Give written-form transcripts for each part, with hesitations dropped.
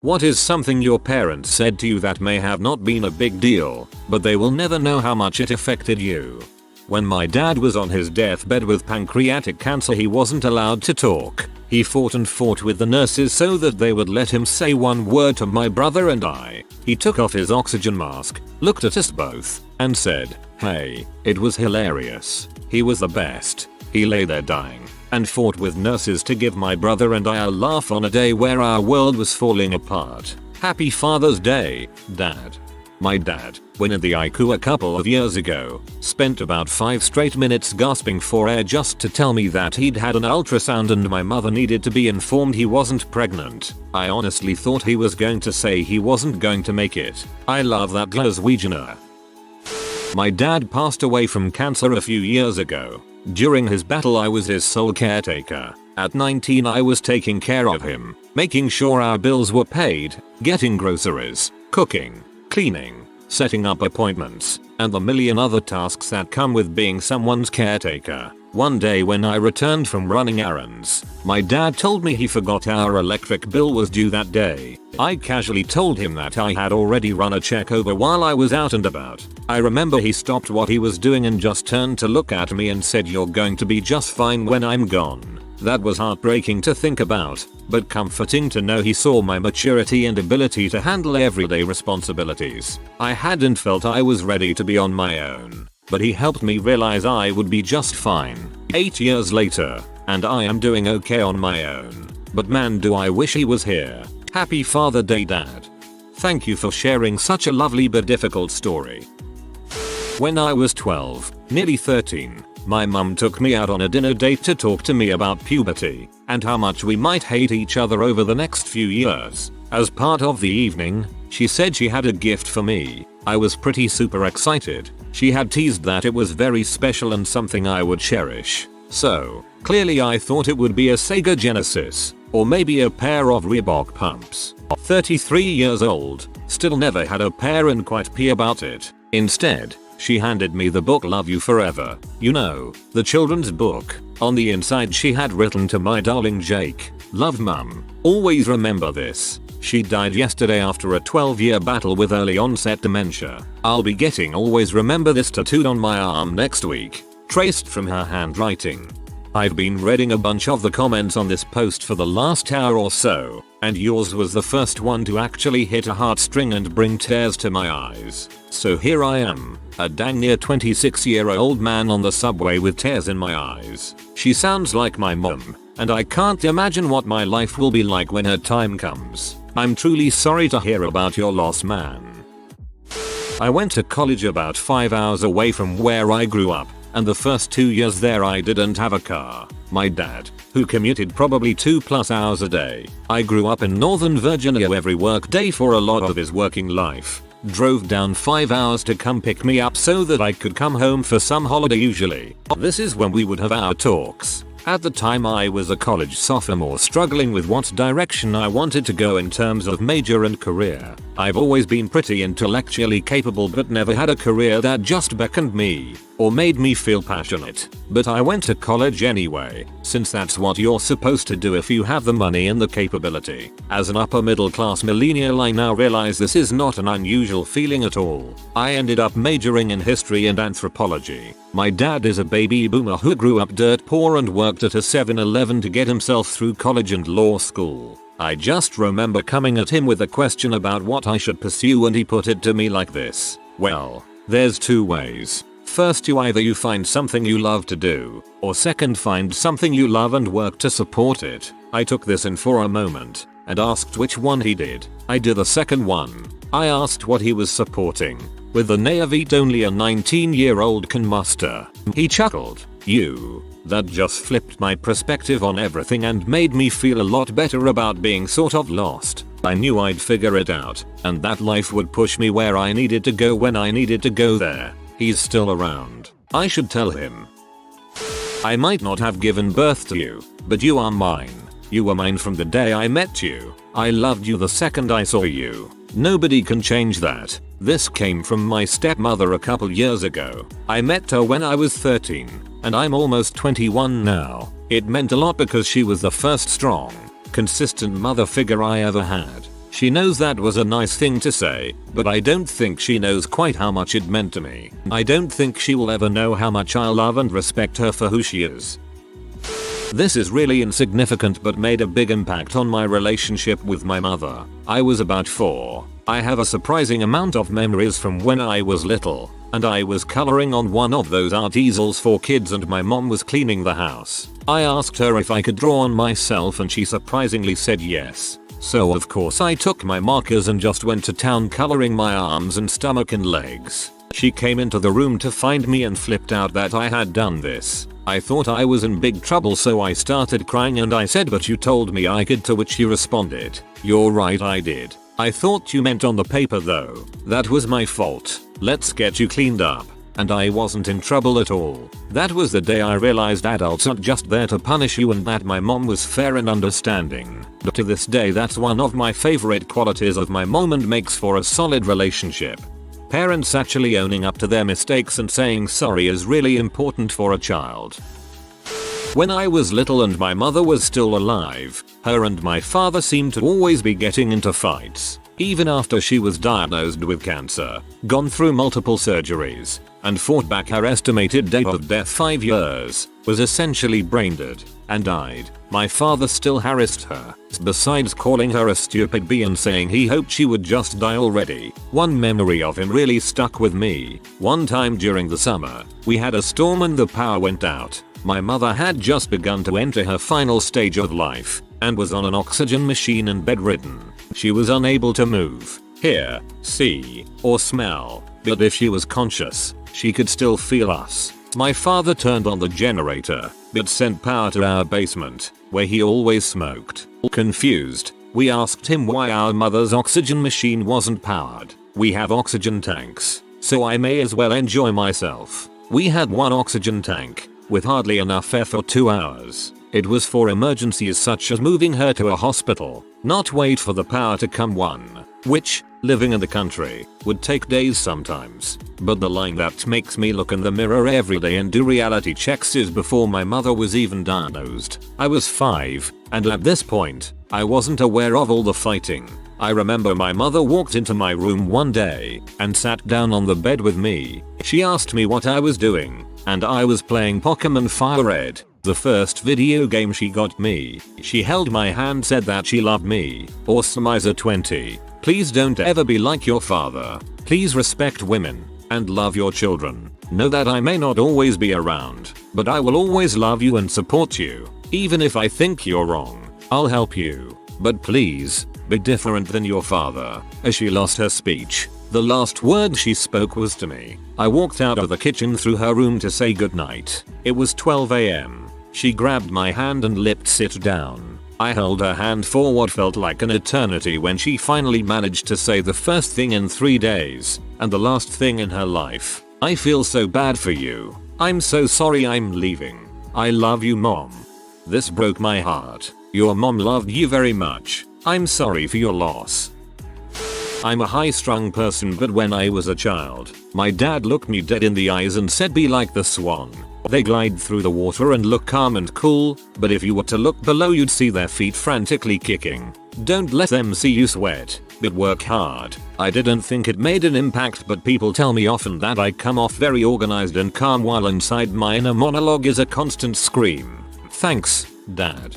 What is something your parents said to you that may have not been a big deal, but they will never know how much it affected you? When my dad was on his deathbed with pancreatic cancer, he wasn't allowed to talk. He fought and fought with the nurses so that they would let him say one word to my brother and I. He took off his oxygen mask, looked at us both, and said, "Hey." It was hilarious. He was the best. He lay there dying and fought with nurses to give my brother and I a laugh on a day where our world was falling apart. Happy Father's Day, Dad. My dad, when in the ICU a couple of years ago, spent about 5 straight minutes gasping for air just to tell me that he'd had an ultrasound and my mother needed to be informed he wasn't pregnant. I honestly thought he was going to say he wasn't going to make it. I love that Glaswegianer. My dad passed away from cancer a few years ago. During his battle I was his sole caretaker. At 19 I was taking care of him, making sure our bills were paid, getting groceries, cooking, cleaning, setting up appointments, and the million other tasks that come with being someone's caretaker. One day when I returned from running errands, my dad told me he forgot our electric bill was due that day. I casually told him that I had already run a check over while I was out and about. I remember he stopped what he was doing and just turned to look at me and said, "You're going to be just fine when I'm gone." That was heartbreaking to think about, but comforting to know he saw my maturity and ability to handle everyday responsibilities. I hadn't felt I was ready to be on my own, but he helped me realize I would be just fine. 8 years later, and I am doing okay on my own. But man, do I wish he was here. Happy Father Day, Dad. Thank you for sharing such a lovely but difficult story. When I was 12, nearly 13, my mum took me out on a dinner date to talk to me about puberty and how much we might hate each other over the next few years. As part of the evening, she said she had a gift for me. I was pretty super excited. She had teased that it was very special and something I would cherish. So, clearly I thought it would be a Sega Genesis, or maybe a pair of Reebok pumps. 33 years old, still never had a pair and quite pee about it. Instead, she handed me the book Love You Forever. You know, the children's book. On the inside she had written, "To my darling Jake, love Mum. Always remember this. She died yesterday after a 12-year battle with early onset dementia. I'll be getting always remember this tattooed on my arm next week." Traced from her handwriting. I've been reading a bunch of the comments on this post for the last hour or so, and yours was the first one to actually hit a heartstring and bring tears to my eyes. So here I am, a dang near 26-year-old man on the subway with tears in my eyes. She sounds like my mum, and I can't imagine what my life will be like when her time comes. I'm truly sorry to hear about your loss, man. I went to college about 5 hours away from where I grew up, and the first 2 years there I didn't have a car. My dad, who commuted probably 2+ hours a day, I grew up in Northern Virginia every work day for a lot of his working life, drove down 5 hours to come pick me up so that I could come home for some holiday usually. This is when we would have our talks. At the time I was a college sophomore struggling with what direction I wanted to go in terms of major and career. I've always been pretty intellectually capable but never had a career that just beckoned me or made me feel passionate. But I went to college anyway, since that's what you're supposed to do if you have the money and the capability. As an upper middle class millennial I now realize this is not an unusual feeling at all. I ended up majoring in history and anthropology. My dad is a baby boomer who grew up dirt poor and worked at a 7-Eleven to get himself through college and law school. I just remember coming at him with a question about what I should pursue and he put it to me like this: well, there's 2 ways. First, you find something you love to do, or second, find something you love and work to support it. I took this in for a moment and asked which one he did. I did the second one. I asked what he was supporting, with the naivete only a 19-year-old can muster. He chuckled. That just flipped my perspective on everything and made me feel a lot better about being sort of lost. I knew I'd figure it out, and that life would push me where I needed to go when I needed to go there. He's still around. I should tell him. I might not have given birth to you, but you are mine. You were mine from the day I met you. I loved you the second I saw you. Nobody can change that. This came from my stepmother a couple years ago. I met her when I was 13, and I'm almost 21 now. It meant a lot because she was the first strong, consistent mother figure I ever had. She knows that was a nice thing to say, but I don't think she knows quite how much it meant to me. I don't think she will ever know how much I love and respect her for who she is. This is really insignificant but made a big impact on my relationship with my mother. I was about 4. I have a surprising amount of memories from when I was little, and I was coloring on one of those art easels for kids and my mom was cleaning the house. I asked her if I could draw on myself and she surprisingly said yes. So of course I took my markers and just went to town coloring my arms and stomach and legs. She came into the room to find me and flipped out that I had done this. I thought I was in big trouble so I started crying and I said, "But you told me I could," to which she responded, "You're right, I did. I thought you meant on the paper though. That was my fault. Let's get you cleaned up." And I wasn't in trouble at all. That was the day I realized adults aren't just there to punish you and that my mom was fair and understanding. But to this day that's one of my favorite qualities of my mom and makes for a solid relationship. Parents actually owning up to their mistakes and saying sorry is really important for a child. When I was little and my mother was still alive, her and my father seemed to always be getting into fights. Even after she was diagnosed with cancer, gone through multiple surgeries, and fought back her estimated date of death 5 years, was essentially brain dead, and died, my father still harassed her, besides calling her a stupid bee and saying he hoped she would just die already. One memory of him really stuck with me. One time during the summer, we had a storm and the power went out. My mother had just begun to enter her final stage of life, and was on an oxygen machine and bedridden. She was unable to move, hear, see, or smell, but if she was conscious, she could still feel us. My father turned on the generator, but sent power to our basement, where he always smoked. Confused, we asked him why our mother's oxygen machine wasn't powered. "We have oxygen tanks, so I may as well enjoy myself." We had one oxygen tank, with hardly enough air for 2 hours. It was for emergencies such as moving her to a hospital, not wait for the power to come one, which, living in the country, would take days sometimes. But the line that makes me look in the mirror every day and do reality checks is before my mother was even diagnosed. I was 5, and at this point, I wasn't aware of all the fighting. I remember my mother walked into my room one day and sat down on the bed with me. She asked me what I was doing, and I was playing Pokemon Fire Red, the first video game she got me. She held my hand, said that she loved me. Awesome Isa 20. Please don't ever be like your father. Please respect women and love your children. Know that I may not always be around, but I will always love you and support you. Even if I think you're wrong, I'll help you. But please, be different than your father. As she lost her speech, the last word she spoke was to me. I walked out of the kitchen through her room to say goodnight. It was 12 AM. She grabbed my hand and lipped sit down. I held her hand for what felt like an eternity when she finally managed to say the first thing in 3 days, and the last thing in her life. "I feel so bad for you. I'm so sorry I'm leaving. I love you, Mom." This broke my heart. Your mom loved you very much. I'm sorry for your loss. I'm a high-strung person, but when I was a child, my dad looked me dead in the eyes and said, "Be like the swan. They glide through the water and look calm and cool, but if you were to look below you'd see their feet frantically kicking. Don't let them see you sweat, but work hard." I didn't think it made an impact, but people tell me often that I come off very organized and calm while inside my inner monologue is a constant scream. Thanks, Dad.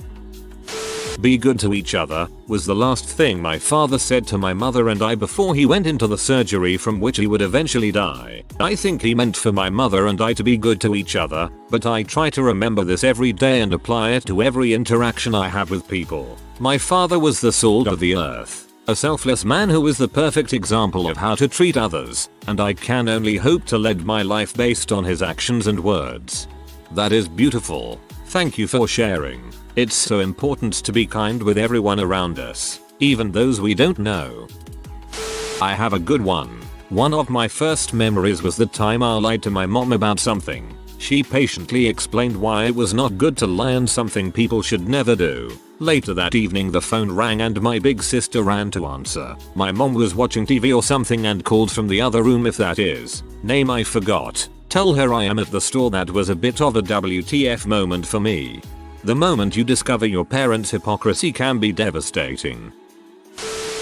"Be good to each other" was the last thing my father said to my mother and I before he went into the surgery from which he would eventually die. I think he meant for my mother and I to be good to each other, but I try to remember this every day and apply it to every interaction I have with people. My father was the salt of the earth, a selfless man who was the perfect example of how to treat others, and I can only hope to lead my life based on his actions and words. That is beautiful. Thank you for sharing. It's so important to be kind with everyone around us, even those we don't know. I have a good one. One of my first memories was the time I lied to my mom about something. She patiently explained why it was not good to lie and something people should never do. Later that evening the phone rang and my big sister ran to answer. My mom was watching TV or something and called from the other room, if that is. Name I forgot. Tell her I am at the store. That was a bit of a WTF moment for me. The moment you discover your parents' hypocrisy can be devastating.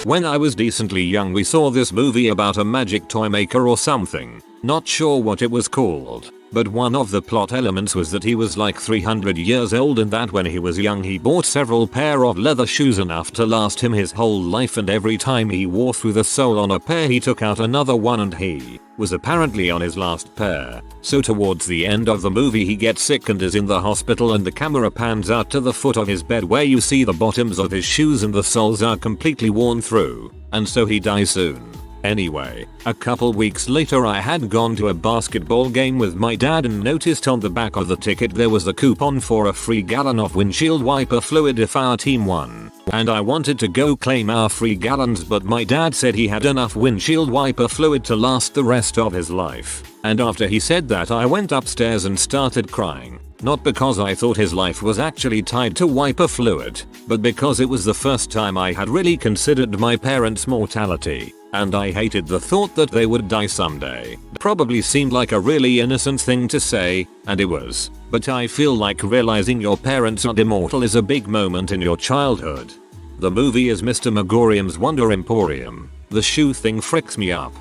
When I was decently young we saw this movie about a magic toy maker or something. Not sure what it was called. But one of the plot elements was that he was like 300 years old and that when he was young he bought several pair of leather shoes enough to last him his whole life, and every time he wore through the sole on a pair he took out another one and he was apparently on his last pair. So towards the end of the movie he gets sick and is in the hospital and the camera pans out to the foot of his bed where you see the bottoms of his shoes and the soles are completely worn through. And so he dies soon. Anyway, a couple weeks later I had gone to a basketball game with my dad and noticed on the back of the ticket there was a coupon for a free gallon of windshield wiper fluid if our team won. And I wanted to go claim our free gallons, but my dad said he had enough windshield wiper fluid to last the rest of his life. And after he said that I went upstairs and started crying. Not because I thought his life was actually tied to wiper fluid, but because it was the first time I had really considered my parents' mortality. And I hated the thought that they would die someday. Probably seemed like a really innocent thing to say, and it was. But I feel like realizing your parents are immortal is a big moment in your childhood. The movie is Mr. Megorium's Wonder Emporium. The shoe thing freaks me up.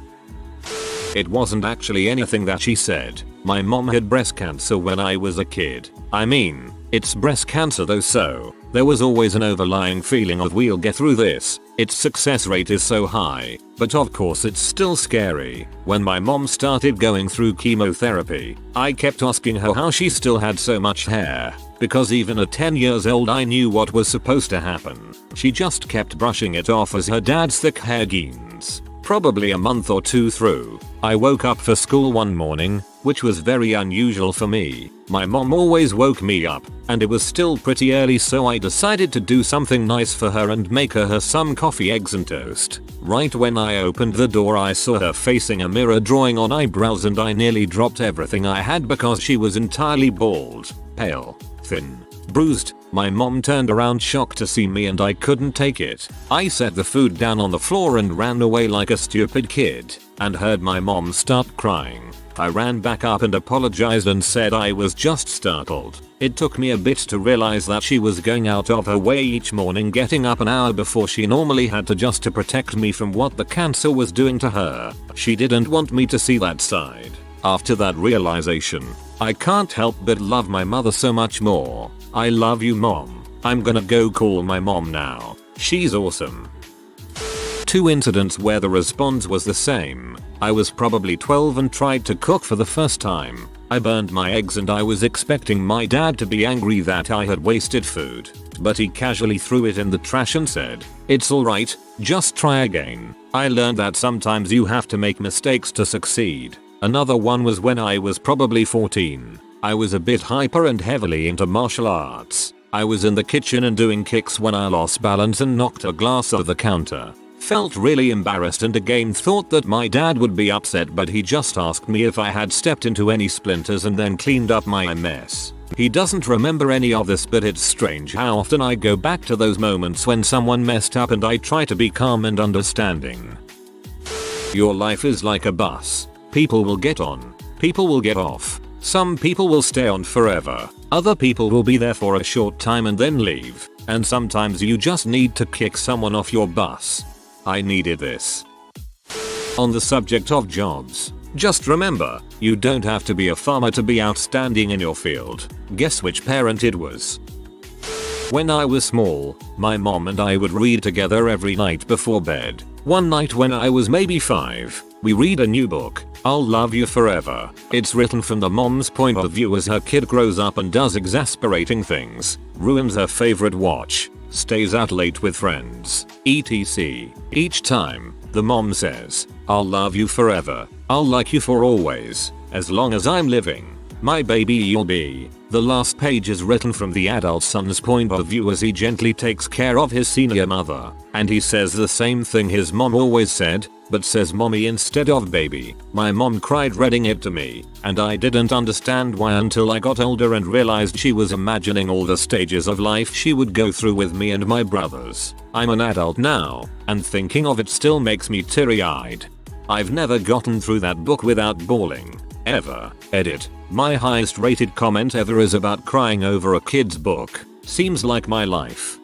It wasn't actually anything that she said. My mom had breast cancer when I was a kid. I mean, it's breast cancer though, so there was always an overlying feeling of we'll get through this. Its success rate is so high, but of course it's still scary. When my mom started going through chemotherapy, I kept asking her how she still had so much hair, because even at 10 years old I knew what was supposed to happen. She just kept brushing it off as her dad's thick hair gains. Probably a month or two through, I woke up for school one morning, which was very unusual for me. My mom always woke me up, and it was still pretty early, so I decided to do something nice for her and make her some coffee, eggs and toast. Right when I opened the door I saw her facing a mirror drawing on eyebrows and I nearly dropped everything I had because she was entirely bald, pale, thin, bruised. My mom turned around shocked to see me and I couldn't take it. I set the food down on the floor and ran away like a stupid kid, and heard my mom start crying. I ran back up and apologized and said I was just startled. It took me a bit to realize that she was going out of her way each morning, getting up an hour before she normally had to, just to protect me from what the cancer was doing to her. She didn't want me to see that side. After that realization, I can't help but love my mother so much more. I love you, Mom. I'm gonna go call my mom now. She's awesome. 2 incidents where the response was the same. I was probably 12 and tried to cook for the first time. I burned my eggs and I was expecting my dad to be angry that I had wasted food. But he casually threw it in the trash and said, "It's alright, just try again." I learned that sometimes you have to make mistakes to succeed. Another one was when I was probably 14. I was a bit hyper and heavily into martial arts. I was in the kitchen and doing kicks when I lost balance and knocked a glass off the counter. Felt really embarrassed and again thought that my dad would be upset, but he just asked me if I had stepped into any splinters and then cleaned up my mess. He doesn't remember any of this, but it's strange how often I go back to those moments when someone messed up and I try to be calm and understanding. Your life is like a bus. People will get on. People will get off. Some people will stay on forever. Other people will be there for a short time and then leave. And sometimes you just need to kick someone off your bus. I needed this. On the subject of jobs, just remember, you don't have to be a farmer to be outstanding in your field. Guess which parent it was? When I was small, my mom and I would read together every night before bed. One night when I was maybe 5, we read a new book, I'll Love You Forever. It's written from the mom's point of view as her kid grows up and does exasperating things, ruins her favorite watch, stays out late with friends, etc. Each time, the mom says, "I'll love you forever. I'll like you for always, as long as I'm living. My baby you'll be." The last page is written from the adult son's point of view as he gently takes care of his senior mother, and he says the same thing his mom always said, but says mommy instead of baby. My mom cried reading it to me, and I didn't understand why until I got older and realized she was imagining all the stages of life she would go through with me and my brothers. I'm an adult now, and thinking of it still makes me teary-eyed. I've never gotten through that book without bawling. Ever. Edit. My highest rated comment ever is about crying over a kid's book. Seems like my life.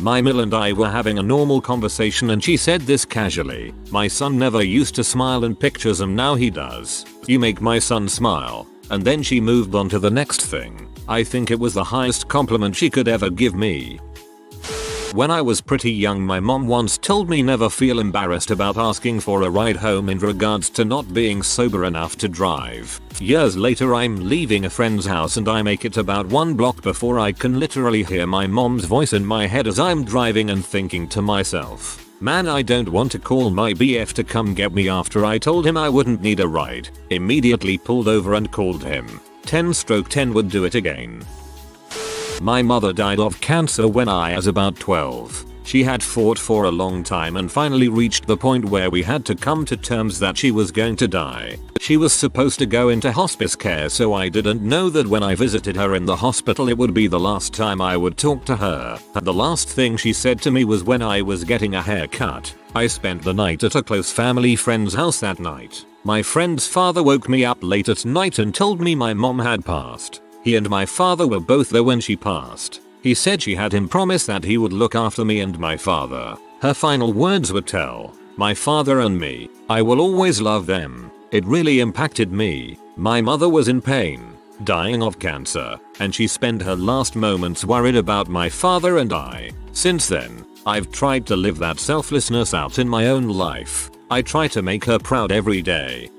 My Mill and I were having a normal conversation and she said this casually. My son never used to smile in pictures and now he does. You make my son smile. And then she moved on to the next thing. I think it was the highest compliment she could ever give me. When I was pretty young, my mom once told me never feel embarrassed about asking for a ride home in regards to not being sober enough to drive. Years later, I'm leaving a friend's house and I make it about 1 block before I can literally hear my mom's voice in my head as I'm driving and thinking to myself, man, I don't want to call my BF to come get me after I told him I wouldn't need a ride. Immediately pulled over and called him. 10/10 would do it again. My mother died of cancer when I was about 12. She had fought for a long time and finally reached the point where we had to come to terms that she was going to die. She was supposed to go into hospice care, so I didn't know that when I visited her in the hospital it would be the last time I would talk to her. The last thing she said to me was when I was getting a haircut. I spent the night at a close family friend's house that night. My friend's father woke me up late at night and told me my mom had passed. He and my father were both there when she passed. He said she had him promise that he would look after me and my father. Her final words were, tell my father and me, I will always love them. It really impacted me. My mother was in pain, dying of cancer, and she spent her last moments worried about my father and I. Since then, I've tried to live that selflessness out in my own life. I try to make her proud every day.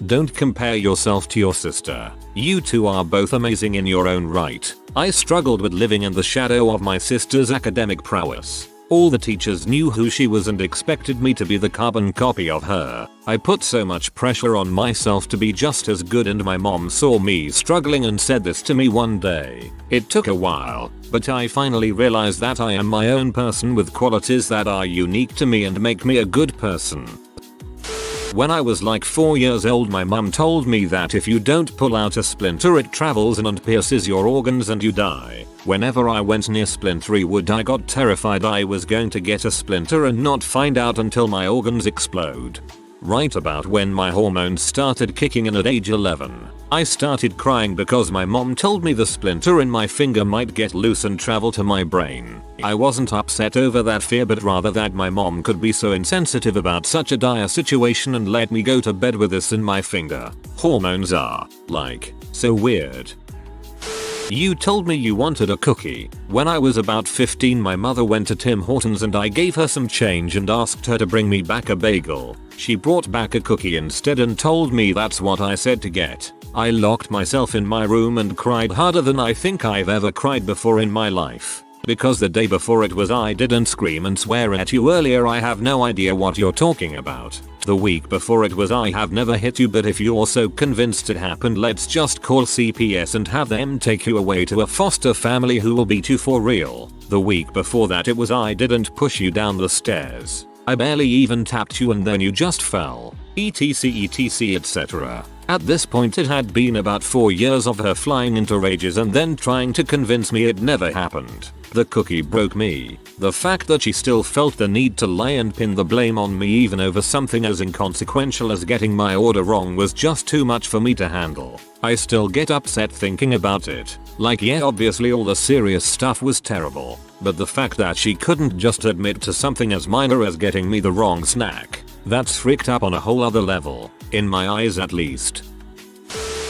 Don't compare yourself to your sister. You two are both amazing in your own right. I struggled with living in the shadow of my sister's academic prowess. All the teachers knew who she was and expected me to be the carbon copy of her. I put so much pressure on myself to be just as good, and my mom saw me struggling and said this to me one day. It took a while, but I finally realized that I am my own person with qualities that are unique to me and make me a good person. When I was like 4 years old, my mum told me that if you don't pull out a splinter it travels in and pierces your organs and you die. Whenever I went near splintery wood I got terrified I was going to get a splinter and not find out until my organs explode. Right about when my hormones started kicking in at age 11, I started crying because my mom told me the splinter in my finger might get loose and travel to my brain. I wasn't upset over that fear, but rather that my mom could be so insensitive about such a dire situation and let me go to bed with this in my finger. Hormones are, like, so weird. You told me you wanted a cookie. When I was about 15, my mother went to Tim Hortons and I gave her some change and asked her to bring me back a bagel. She brought back a cookie instead and told me that's what I said to get. I locked myself in my room and cried harder than I think I've ever cried before in my life. Because the day before it was I didn't scream and swear at you earlier, I have no idea what you're talking about. The week before it was I have never hit you, but if you're so convinced it happened, let's just call CPS and have them take you away to a foster family who will beat you for real. The week before that it was I didn't push you down the stairs. I barely even tapped you and then you just fell. etc etc. At this point it had been about 4 years of her flying into rages and then trying to convince me it never happened. The cookie broke me. The fact that she still felt the need to lie and pin the blame on me even over something as inconsequential as getting my order wrong was just too much for me to handle. I still get upset thinking about it. Like, yeah, obviously all the serious stuff was terrible, but the fact that she couldn't just admit to something as minor as getting me the wrong snack, that's freaked up on a whole other level, in my eyes at least.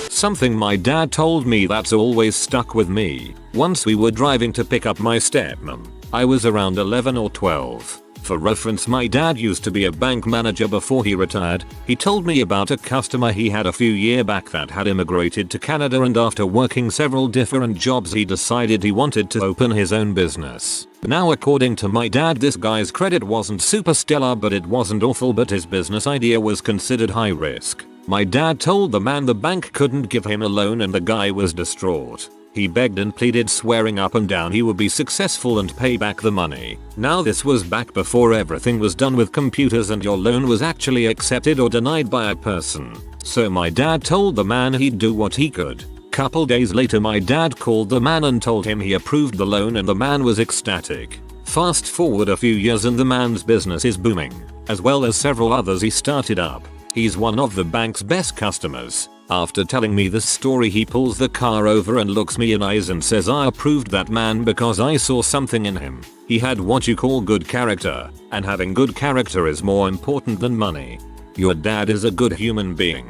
Something my dad told me that's always stuck with me. Once we were driving to pick up my stepmom. I was around 11 or 12. For reference, my dad used to be a bank manager before he retired. He told me about a customer he had a few years back that had immigrated to Canada, and after working several different jobs he decided he wanted to open his own business. Now, according to my dad, this guy's credit wasn't super stellar, but it wasn't awful, but his business idea was considered high risk. My dad told the man the bank couldn't give him a loan and the guy was distraught. He begged and pleaded, swearing up and down he would be successful and pay back the money. Now this was back before everything was done with computers and your loan was actually accepted or denied by a person. So my dad told the man he'd do what he could. Couple days later my dad called the man and told him he approved the loan and the man was ecstatic. Fast forward a few years and the man's business is booming, as well as several others he started up. He's one of the bank's best customers. After telling me this story, he pulls the car over and looks me in eyes and says, I approved that man because I saw something in him. He had what you call good character, and having good character is more important than money. Your dad is a good human being.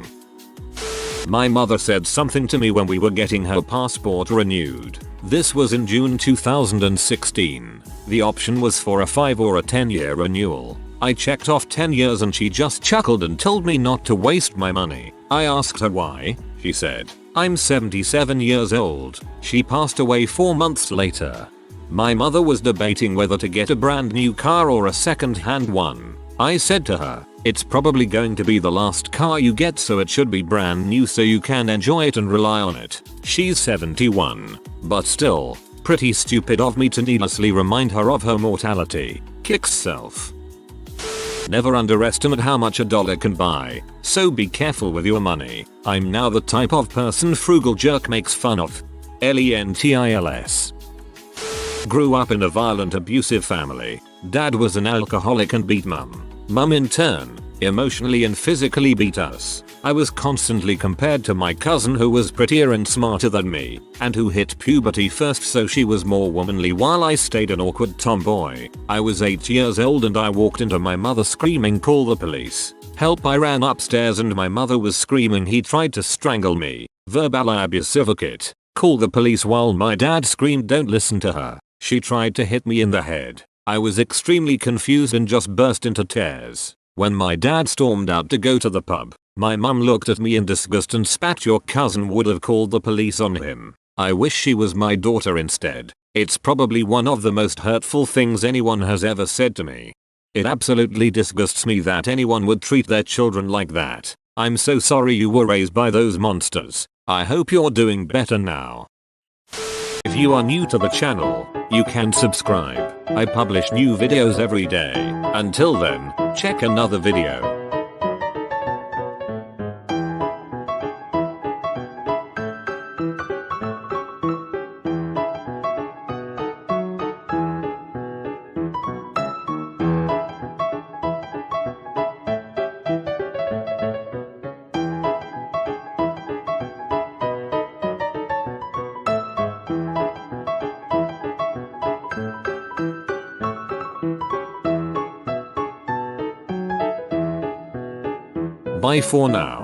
My mother said something to me when we were getting her passport renewed. This was in June 2016. The option was for a 5 or a 10-year renewal. I checked off 10 years and she just chuckled and told me not to waste my money. I asked her why. She said, I'm 77 years old. She passed away 4 months later. My mother was debating whether to get a brand new car or a second-hand one. I said to her, it's probably going to be the last car you get, so it should be brand new so you can enjoy it and rely on it. She's 71. But still, pretty stupid of me to needlessly remind her of her mortality. Kicks self. Never underestimate how much a dollar can buy, so be careful with your money. I'm now the type of person Frugal Jerk makes fun of. Lentils. Grew up in a violent, abusive family. Dad was an alcoholic and beat mum. Mum in turn, emotionally and physically beat us. I was constantly compared to my cousin who was prettier and smarter than me, and who hit puberty first, so she was more womanly while I stayed an awkward tomboy. I was 8 years old and I walked into my mother screaming, call the police. Help. I ran upstairs and my mother was screaming he tried to strangle me. Verbal abusivakit. Call the police while my dad screamed don't listen to her. She tried to hit me in the head. I was extremely confused and just burst into tears. When my dad stormed out to go to the pub, my mum looked at me in disgust and spat, your cousin would have called the police on him. I wish she was my daughter instead. It's probably one of the most hurtful things anyone has ever said to me. It absolutely disgusts me that anyone would treat their children like that. I'm so sorry you were raised by those monsters. I hope you're doing better now. If you are new to the channel, you can subscribe. I publish new videos every day. Until then, check another video. Bye for now.